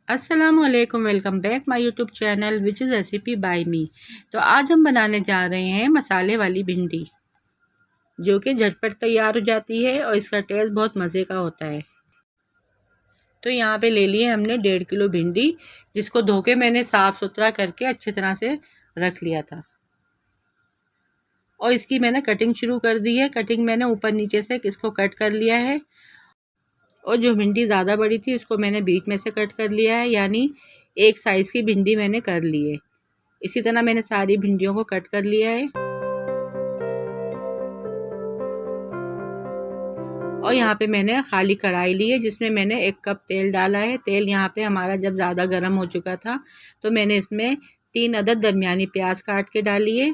अस्सलामुअलैकुम, welcome back my YouTube channel which is recipe by me. तो आज हम बनाने जा रहे हैं मसाले वाली भिंडी, जो कि झटपट तैयार हो जाती है और इसका टेस्ट बहुत मज़े का होता है। तो यहाँ पे ले लिए हमने 1.5 किलो भिंडी, जिसको धो के मैंने साफ़ सुथरा करके अच्छी तरह से रख लिया था। और इसकी मैंने कटिंग शुरू कर दी है। कटिंग मैंने ऊपर नीचे से इसको कट कर लिया है। और जो भिंडी ज़्यादा बड़ी थी उसको मैंने बीच में से कट कर लिया है, यानी एक साइज़ की भिंडी मैंने कर ली है। इसी तरह मैंने सारी भिंडियों को कट कर लिया है। और यहाँ पे मैंने खाली कढ़ाई ली है, जिसमें मैंने 1 कप तेल डाला है। तेल यहाँ पे हमारा जब ज़्यादा गर्म हो चुका था तो मैंने इसमें 3 अदद दरमियानी प्याज काट के डाली है।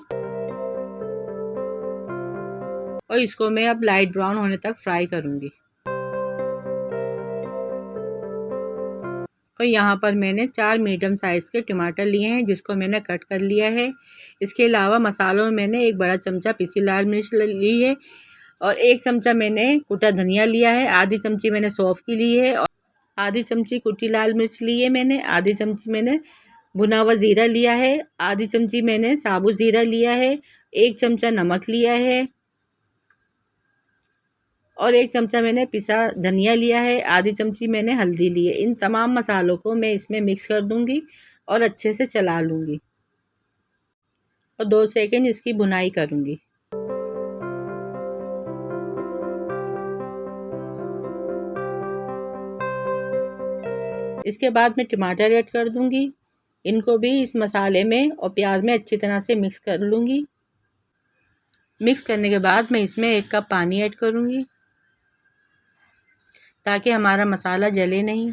और इसको मैं अब लाइट ब्राउन होने तक फ्राई करूँगी। और यहाँ पर मैंने 4 मीडियम साइज़ के टमाटर लिए हैं, जिसको मैंने कट कर लिया है। इसके अलावा मसालों में मैंने 1 बड़ा चमचा पिसी लाल मिर्च ली है और 1 चमचा मैंने कुटा धनिया लिया है। आधी चमची मैंने सौंफ की ली है और आधी चमची कुटी लाल मिर्च ली है मैंने। आधी चमची मैंने भुना हुआ ज़ीरा लिया है। आधी चमची मैंने साबुत ज़ीरा लिया है। 1 चमचा नमक लिया है और 1 चमचा मैंने पिसा धनिया लिया है। आधी चमची मैंने हल्दी ली है। इन तमाम मसालों को मैं इसमें मिक्स कर दूंगी और अच्छे से चला लूँगी और 2 सेकंड इसकी भुनाई करूँगी। इसके बाद मैं टमाटर ऐड कर दूंगी। इनको भी इस मसाले में और प्याज में अच्छी तरह से मिक्स कर लूँगी। मिक्स करने के बाद मैं इसमें 1 कप पानी ऐड करूँगी, ताकि हमारा मसाला जले नहीं।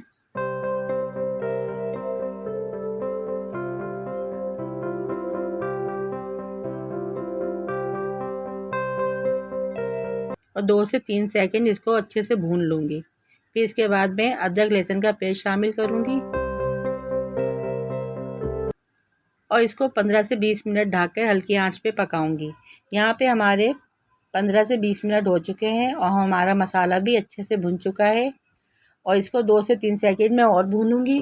और 2 से 3 सेकंड इसको अच्छे से भून लूँगी। फिर इसके बाद मैं अदरक लहसुन का पेस्ट शामिल करूँगी और इसको 15 से 20 मिनट ढक कर हल्की आंच पे पकाऊंगी। यहाँ पे हमारे 15 से 20 मिनट हो चुके हैं और हमारा मसाला भी अच्छे से भुन चुका है। और इसको 2 से 3 सेकंड में और भूनूंगी।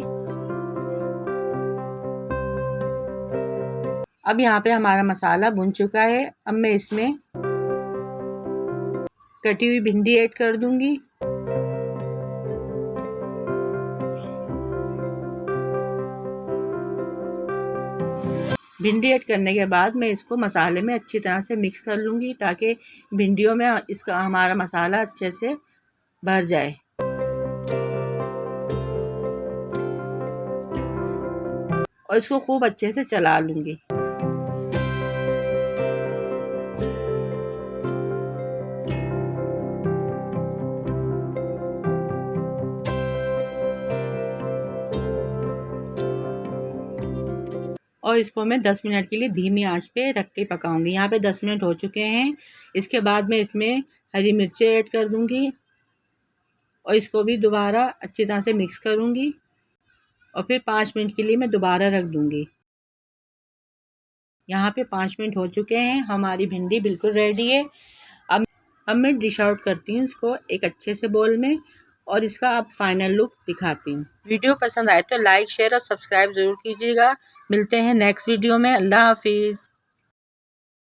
अब यहाँ पे हमारा मसाला भुन चुका है। अब मैं इसमें कटी हुई भिंडी ऐड कर दूंगी। भिंडी ऐड करने के बाद मैं इसको मसाले में अच्छी तरह से मिक्स कर लूँगी, ताकि भिंडियों में इसका हमारा मसाला अच्छे से भर जाए। और इसको खूब अच्छे से चला लूँगी। और इसको मैं 10 मिनट के लिए धीमी आंच पे रख के पकाऊंगी। यहाँ पे 10 मिनट हो चुके हैं। इसके बाद मैं इसमें हरी मिर्चें ऐड कर दूंगी और इसको भी दोबारा अच्छी तरह से मिक्स करूंगी और फिर 5 मिनट के लिए मैं दोबारा रख दूंगी। यहाँ पे 5 मिनट हो चुके हैं। हमारी भिंडी बिल्कुल रेडी है। अब मैं डिश आउट करती हूँ इसको एक अच्छे से बोल में और इसका अब फाइनल लुक दिखाती हूँ। वीडियो पसंद आए तो लाइक शेयर और सब्सक्राइब ज़रूर कीजिएगा। मिलते हैं नेक्स्ट वीडियो में। अल्लाह हाफिज़।